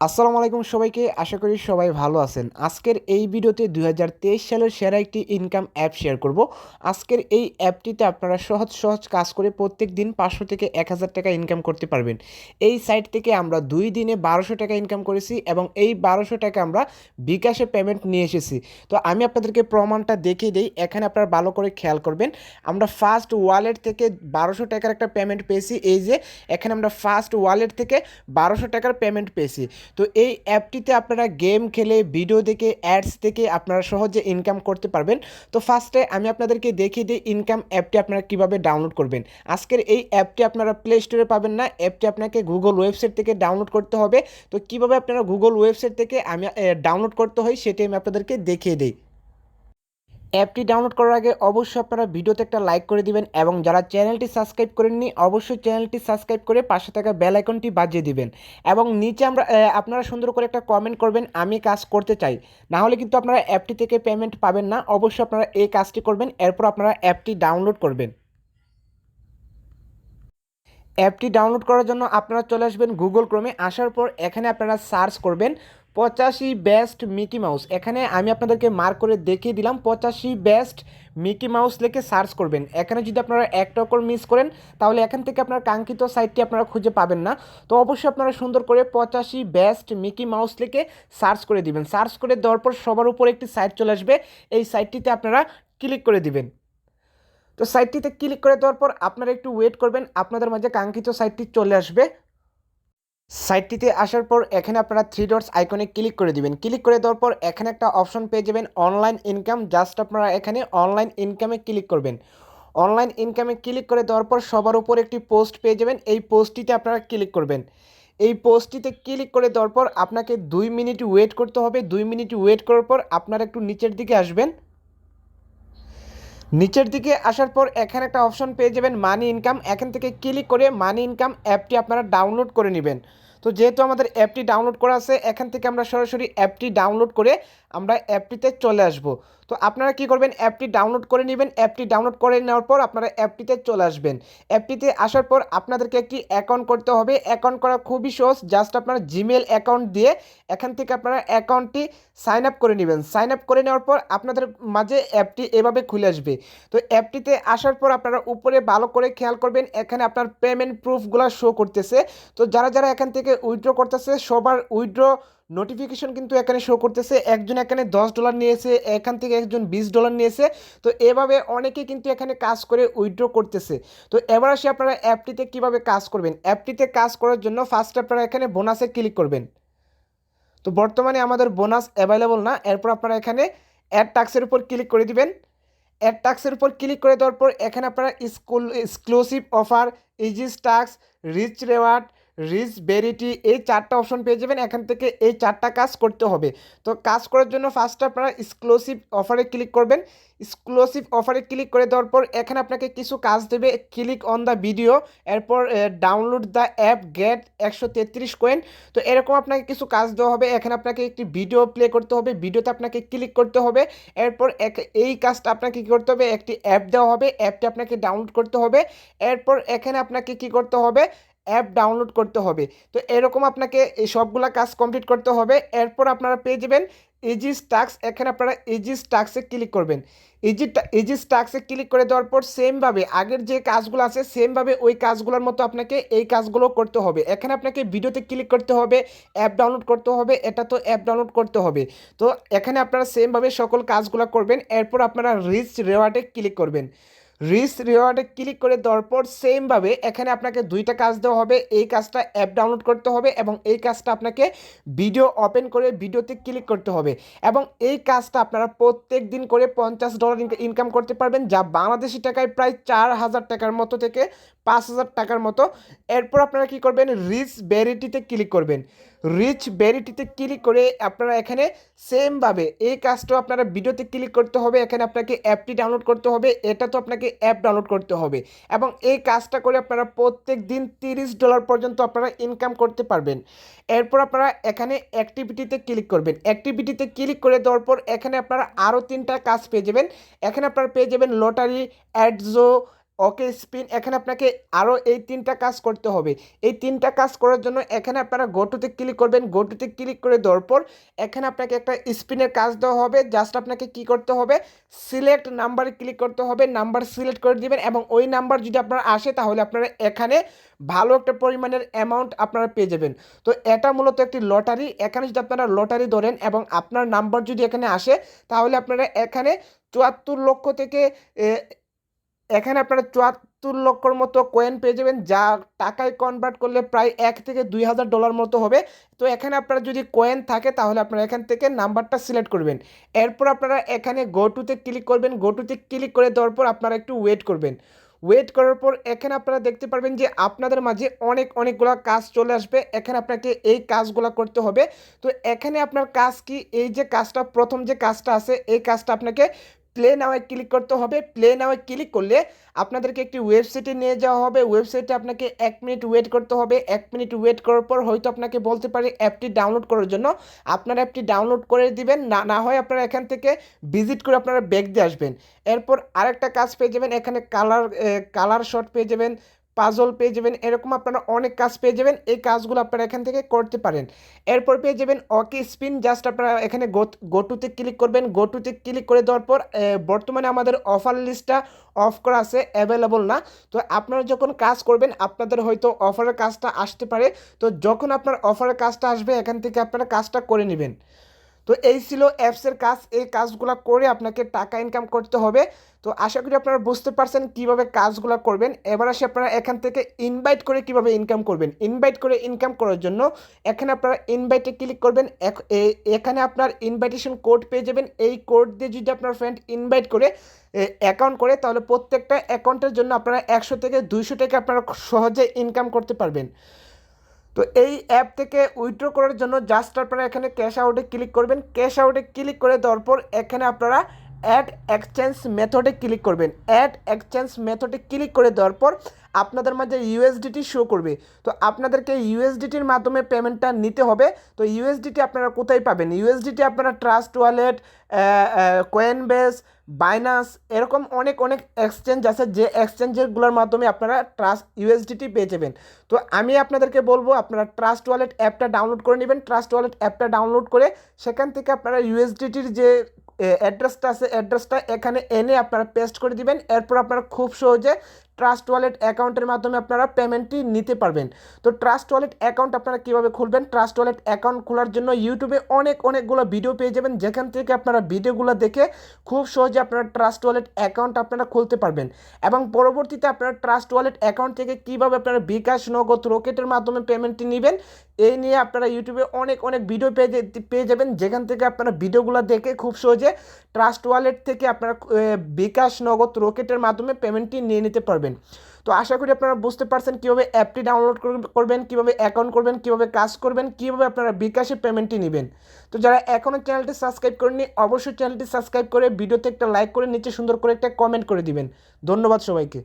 আসসালামু আলাইকুম সবাইকে, আশা করি সবাই ভালো আছেন। আজকের এই ভিডিওতে 2023 সালের সেরা একটি ইনকাম অ্যাপ শেয়ার করব। আজকের এই অ্যাপটিতে আপনারা সহজ সহজ কাজ করে প্রত্যেক দিন 500 থেকে 1000 টাকা ইনকাম করতে পারবেন। এই সাইট থেকে আমরা 2 দিনে 1200 টাকা ইনকাম করেছি এবং এই 1200 টাকা আমরা বিকাশে পেমেন্ট নিয়ে এসেছি। তো আমি আপনাদেরকে প্রমাণটা দেখিয়ে দিই, এখানে আপনারা ভালো করে খেয়াল করবেন। আমরা ফার্স্ট ওয়ালেট থেকে 1200 টাকার একটা পেমেন্ট পেয়েছি। এই যে এখানে আমরা ফার্স্ট ওয়ালেট থেকে 1200 টাকার পেমেন্ট পেয়েছি। তো এই অ্যাপটিতে আপনারা গেম খেলে, ভিডিও দেখে, অ্যাডস দেখে আপনারা সহজে ইনকাম করতে পারবেন। তো ফার্স্টে আমি আপনাদেরকে দেখিয়ে দিই ইনকাম অ্যাপটি আপনারা কিভাবে ডাউনলোড করবেন। আজকের এই অ্যাপটি আপনারা প্লে স্টোরে পাবেন না, অ্যাপটি আপনাকে গুগল ওয়েবসাইট থেকে ডাউনলোড করতে হবে। তো কিভাবে আপনারা গুগল ওয়েবসাইট থেকে ডাউনলোড করতে হয় সেটি আমি আপনাদেরকে দেখিয়ে দিই। অ্যাপটি ডাউনলোড করার আগে অবশ্যই আপনারা ভিডিওতে একটা লাইক করে দিবেন এবং যারা চ্যানেলটি সাবস্ক্রাইব করেননি অবশ্যই চ্যানেলটি সাবস্ক্রাইব করে পাশে থাকা বেল আইকনটি বাজিয়ে দিবেন এবং নিচে আপনারা সুন্দর করে একটা কমেন্ট করবেন, আমি কাজ করতে চাই। না হলে কিন্তু আপনারা অ্যাপটি থেকে পেমেন্ট পাবেন না। অবশ্যই আপনারা এই কাজটি করবেন, এরপর আপনারা অ্যাপটি ডাউনলোড করবেন। অ্যাপটি ডাউনলোড করার জন্য আপনারা চলে আসবেন গুগল ক্রোমে। আসার পর এখানে আপনারা সার্চ করবেন 85 বেস্ট মিকি মাউস। এখানে আমি আপনাদেরকে মার্ক করে দেখিয়ে দিলাম, 85 বেস্ট মিকি মাউস লিখে সার্চ করবেন। এখানে যদি আপনারা একটা অক্ষর মিস করেন তাহলে এখান থেকে আপনার কাঙ্ক্ষিত সাইটটি আপনারা খুঁজে পাবেন না। তো অবশ্যই আপনারা সুন্দর করে 85 বেস্ট মিকি মাউস লিখে সার্চ করে দিবেন। সার্চ করে দেওয়ার পর সবার উপর একটি সাইট চলে আসবে, এই সাইটটিতে আপনারা ক্লিক করে দিবেন। তো সাইটটিতে ক্লিক করে দেওয়ার পর আপনারা একটু ওয়েট করবেন, আপনাদের মাঝে কাঙ্ক্ষিত সাইটটি চলে আসবে। সাইটটিতে আসার পর এখানে আপনারা থ্রি ডটস আইকনে ক্লিক করে দিবেন। ক্লিক করে দেওয়ার পর এখানে একটা অপশন পেয়ে যাবেন অনলাইন ইনকাম। জাস্ট আপনারা এখানে অনলাইন ইনকামে ক্লিক করবেন। অনলাইন ইনকামে ক্লিক করে দেওয়ার পর সবার উপর একটি পোস্ট পেয়ে যাবেন, এই পোস্টটিতে আপনারা ক্লিক করবেন। এই পোস্টটিতে ক্লিক করে দেওয়ার পর আপনাকে 2 মিনিট ওয়েট করতে হবে। 2 মিনিট ওয়েট করার পর আপনারা একটু নিচের দিকে আসবেন। নিচের দিকে আসার পর এখানে একটা অপশন পেয়ে যাবেন মানি ইনকাম। এখান থেকে ক্লিক করে মানি ইনকাম অ্যাপটি আপনারা ডাউনলোড করে নেবেন। তো যেহেতু আমাদের অ্যাপটি ডাউনলোড করা আছে, এখান থেকে আমরা সরাসরি অ্যাপটি ডাউনলোড করে আমরা অ্যাপটিতে চলে আসব। তো আপনারা কি করবেন, অ্যাপটি ডাউনলোড করে নেবেন। অ্যাপটি ডাউনলোড করে নেওয়ার পর আপনারা অ্যাপটিতে চলে আসবেন। অ্যাপটিতে আসার পর আপনাদেরকে একটি অ্যাকাউন্ট করতে হবে। অ্যাকাউন্ট করা খুবই সহজ, জাস্ট আপনার জিমেল অ্যাকাউন্ট দিয়ে এখান থেকে আপনারা অ্যাকাউন্টটি সাইন আপ করে নেবেন। সাইন আপ করে নেওয়ার পর আপনাদের মাঝে অ্যাপটি এভাবে খুলে আসবে। তো অ্যাপটিতে আসার পর আপনারা উপরে ভালো করে খেয়াল করবেন, এখানে আপনার পেমেন্ট প্রুফগুলো শো করতেছে। তো যারা যারা এখান থেকে উইথড্র করতেছে সবার উইথড্র নোটিফিকেশন কিন্তু এখানে শো করতেছে। একজন এখানে $10 নিয়েছে, এখান থেকে একজন $20 নিয়েছে। তো এভাবে অনেকে কিন্তু এখানে কাজ করে উইথড্র করতেছে। তো এবার আসি আপনারা অ্যাপটিতে কিভাবে কাজ করবেন। অ্যাপটিতে কাজ করার জন্য ফার্স্ট আপনারা এখানে বোনাসে ক্লিক করবেন। তো বর্তমানে আমাদের বোনাস অ্যাভেলেবল না, এরপর আপনারা এখানে অ্যাড টাস্কের উপর ক্লিক করে দিবেন। অ্যাড টাস্কের উপর ক্লিক করে দেওয়ার পর এখানে আপনারা exclusive offer, easy task, rich reward, rich variety, এই 4টা অপশন পেয়ে যাবেন। এখান থেকে এই 4টা কাজ করতে হবে। তো কাজ করার জন্য ফার্স্ট আপনারা এক্সক্লুসিভ অফারে ক্লিক করবেন। এক্সক্লুসিভ অফারে ক্লিক করে দেওয়ার পর এখানে আপনাকে কিছু কাজ দেবে, ক্লিক অন দ্য ভিডিও, এরপর download the app, get 133 coin. তো এরকম আপনাকে কিছু কাজ দেওয়া হবে। এখানে আপনাকে একটি ভিডিও প্লে করতে হবে, ভিডিওতে আপনাকে ক্লিক করতে হবে। এরপর এই কাজটা আপনাকে কী করতে হবে, একটি অ্যাপ দেওয়া হবে, অ্যাপটি আপনাকে ডাউনলোড করতে হবে। এরপর এখানে আপনাকে কি করতে হবে, অ্যাপ ডাউনলোড করতে হবে। তো এরকম আপনাকে এই সবগুলা কাজ কমপ্লিট করতে হবে। এরপর আপনারা পেয়ে যাবেন ইজি টাস্ক। এখানে আপনারা ইজি টাস্কে ক্লিক করবেন। ইজি টাস্কে ক্লিক করে দেওয়ার পর সেমভাবে আগের যে কাজগুলো আছে সেমভাবে ওই কাজগুলোর মতো আপনাকে এই কাজগুলো করতে হবে। এখানে আপনাকে ভিডিওতে ক্লিক করতে হবে, অ্যাপ ডাউনলোড করতে হবে, এটা তো অ্যাপ ডাউনলোড করতে হবে। তো এখানে আপনারা সেমভাবে সকল কাজগুলো করবেন। এরপর আপনারা রিচ রেওয়ার্ডে ক্লিক করবেন। রিচ রিওয়ার্ডে ক্লিক করে দেওয়ার পর সেমভাবে এখানে আপনাকে 2টা কাজ দেওয়া হবে। এই কাজটা অ্যাপ ডাউনলোড করতে হবে এবং এই কাজটা আপনাকে ভিডিও ওপেন করে ভিডিওতে ক্লিক করতে হবে। এবং এই কাজটা আপনারা প্রত্যেক দিন করে $50 ইনকাম করতে পারবেন, যা বাংলাদেশি টাকায় প্রায় 4000 টাকার মতো থেকে 5000 টাকার মতো। এরপর আপনারা কি করবেন, রিচ ভেরিটিতে ক্লিক করবেন। রিচ ভেরিটিতে ক্লিক করে আপনারা এখানে সেমভাবে এই কাজটাও আপনারা ভিডিওতে ক্লিক করতে হবে। এখানে আপনাকে অ্যাপটি ডাউনলোড করতে হবে, এটা তো আপনাকে অ্যাপ ডাউনলোড করতে হবে এবং এই কাজটা করে আপনারা প্রত্যেক দিন $30 পর্যন্ত আপনারা ইনকাম করতে পারবেন। এরপর আপনারা এখানে অ্যাক্টিভিটিতে ক্লিক করবেন। অ্যাক্টিভিটিতে ক্লিক করে দেওয়ার পর এখানে আপনারা আরও 3টা কাজ পেয়ে যাবেন। এখানে আপনারা পেয়ে যাবেন লটারি, অ্যাডজো, ওকে স্পিন, এখানে আপনাকে আরও এই 3টা কাজ করতে হবে। এই 3টা কাজ করার জন্য এখানে আপনারা গোটুতে ক্লিক করবেন। গোটুতে ক্লিক করে দেওয়ার পর এখানে আপনাকে একটা স্পিনের কাজ দেওয়া হবে। জাস্ট আপনাকে কি করতে হবে, সিলেক্ট নাম্বারে ক্লিক করতে হবে, নাম্বার সিলেক্ট করে দিবেন এবং ওই নাম্বার যদি আপনার আসে তাহলে আপনারা এখানে ভালো একটা পরিমাণের অ্যামাউন্ট আপনারা পেয়ে যাবেন। তো এটা মূলত একটি লটারি। এখানে যদি আপনারা লটারি ধরেন এবং আপনার নাম্বার যদি এখানে আসে তাহলে আপনারা এখানে 74 লক্ষ থেকে এখানে আপনারা 74 লক্ষর মতো কয়েন পেয়ে যাবেন, যা টাকায় কনভার্ট করলে প্রায় $1,000 থেকে $2,000 মতো হবে। তো এখানে আপনারা যদি কয়েন থাকে তাহলে আপনারা এখান থেকে নাম্বারটা সিলেক্ট করবেন। এরপর আপনারা এখানে গোটুতে ক্লিক করবেন। গোটুতে ক্লিক করে দেওয়ার পর আপনারা একটু ওয়েট করবেন। ওয়েট করার পর এখানে আপনারা দেখতে পারবেন যে আপনাদের মাঝে অনেকগুলো কাজ চলে আসবে। এখানে আপনাকে এই কাজগুলো করতে হবে। তো এখানে আপনার কাজ কি, এই যে কাজটা, প্রথম যে কাজটা আছে এই কাজটা আপনাকে প্লে নাওয়ে ক্লিক করতে হবে। প্লে নাওয়ে ক্লিক করলে আপনাদেরকে একটি ওয়েবসাইটে নিয়ে যাওয়া হবে। ওয়েবসাইটে আপনাকে 1 মিনিট ওয়েট করতে হবে। 1 মিনিট ওয়েট করার পর হয়তো আপনাকে বলতে পারি অ্যাপটি ডাউনলোড করার জন্য। আপনারা অ্যাপটি ডাউনলোড করে দিবেন, না হয় আপনারা এখান থেকে ভিজিট করে আপনারা ব্যাক দিয়ে আসবেন। এরপর আরেকটা কাজ পেয়ে যাবেন, এখানে কালার শট পেয়ে যাবেন, পাজল পেয়ে যাবেন, এরকম আপনারা অনেক কাজ পেয়ে যাবেন। এই কাজগুলো আপনারা এখান থেকে করতে পারেন। এরপর পেয়ে যাবেন ওকে স্পিন। জাস্ট আপনারা এখানে গোটুতে ক্লিক করবেন। গোটুতে ক্লিক করে দেওয়ার পর বর্তমানে আমাদের অফার লিস্টটা অফ করা আছে, অ্যাভেলেবল না। তো আপনারা যখন কাজ করবেন আপনাদের হয়তো অফারের কাজটা আসতে পারে। তো যখন আপনার অফারের কাজটা আসবে এখান থেকে আপনারা কাজটা করে নেবেন। তো এই ছিল অ্যাপসের কাজ। এই কাজগুলো করে আপনাকে টাকা ইনকাম করতে হবে। তো আশা করি আপনারা বুঝতে পারছেন কিভাবে কাজগুলো করবেন। এবার আসে আপনারা এখান থেকে ইনভাইট করে কিভাবে ইনকাম করবেন। ইনভাইট করে ইনকাম করার জন্য এখানে আপনারা ইনভাইটে ক্লিক করবেন। এখানে আপনার ইনভাইটেশন কোড পেয়ে যাবেন। এই কোড দিয়ে যদি আপনার ফ্রেন্ড ইনভাইট করে অ্যাকাউন্ট করে তাহলে প্রত্যেকটা অ্যাকাউন্টের জন্য আপনারা 100 থেকে 200 টাকা আপনারা সহজে ইনকাম করতে পারবেন। তো এই অ্যাপ থেকে উইথড্র করার জন্য জাস্ট আপনারা এখানে ক্যাশ আউটে ক্লিক করবেন। ক্যাশ আউটে ক্লিক করে দেওয়ার পর এখানে আপনারা অ্যাড এক্সচেঞ্জ মেথডে ক্লিক করবেন। অ্যাড এক্সচেঞ্জ মেথডে ক্লিক করে দেওয়ার পর আপনাদের মাঝে ইউএসডিটি শো করবে। তো আপনাদেরকে ইউএসডিটির মাধ্যমে পেমেন্টটা নিতে হবে। তো ইউএসডিটি আপনারা কোথায় পাবেন? ইউএসডিটি আপনারা ট্রাস্ট ওয়ালেট, কয়েনবেস, বাইনান্স, এরকম অনেক এক্সচেঞ্জ আছে, যে এক্সচেঞ্জেরগুলোর মাধ্যমে আপনারা ট্রাস্ট ইউএসডিটি পেয়ে যাবেন। তো আমি আপনাদেরকে বলবো আপনারা ট্রাস্ট ওয়ালেট অ্যাপটা ডাউনলোড করে নেবেন। ট্রাস্ট ওয়ালেট অ্যাপটা ডাউনলোড করে সেখান থেকে আপনারা ইউএসডিটির যে অ্যাড্রেসটা আছে অ্যাড্রেসটা এখানে এনে আপনারা পেস্ট করে দিবেন। এরপর আপনারা খুব সহজে ট্রাস্ট ওয়ালেট অ্যাকাউন্টের মাধ্যমে আপনারা পেমেন্টটি নিতে পারবেন। তো ট্রাস্ট ওয়ালেট অ্যাকাউন্ট আপনারা কীভাবে খুলবেন? ট্রাস্ট ওয়ালেট অ্যাকাউন্ট খোলার জন্য ইউটিউবে অনেকগুলো ভিডিও পেয়ে যাবেন, যেখান থেকে আপনারা ভিডিওগুলো দেখে খুব সহজে আপনারা ট্রাস্ট ওয়ালেট অ্যাকাউন্ট আপনারা খুলতে পারবেন। এবং পরবর্তীতে আপনারা ট্রাস্ট ওয়ালেট অ্যাকাউন্ট থেকে কীভাবে আপনারা বিকাশ, নগদ, রকেটের মাধ্যমে পেমেন্টটি নেবেন এই নিয়ে আপনারা ইউটিউবে অনেক ভিডিও পেয়ে যাবেন, যেখান থেকে আপনারা ভিডিওগুলো দেখে খুব সহজে ট্রাস্ট ওয়ালেট থেকে আপনারা বিকাশ, নগদ, রকেটের মাধ্যমে পেমেন্টটি নিয়ে নিতে পারবেন। তো আশা করি আপনারা বুঝতে পারছেন কীভাবে অ্যাপটি ডাউনলোড করবেন, কীভাবে অ্যাকাউন্ট করবেন, কীভাবে কাজ করবেন, কীভাবে আপনারা বিকাশে পেমেন্টটি নেবেন। তো যারা এখনও চ্যানেলটি সাবস্ক্রাইব করেননি অবশ্যই চ্যানেলটি সাবস্ক্রাইব করে ভিডিওতে একটা লাইক করে নিচে সুন্দর করে একটা কমেন্ট করে দিবেন। ধন্যবাদ সবাইকে।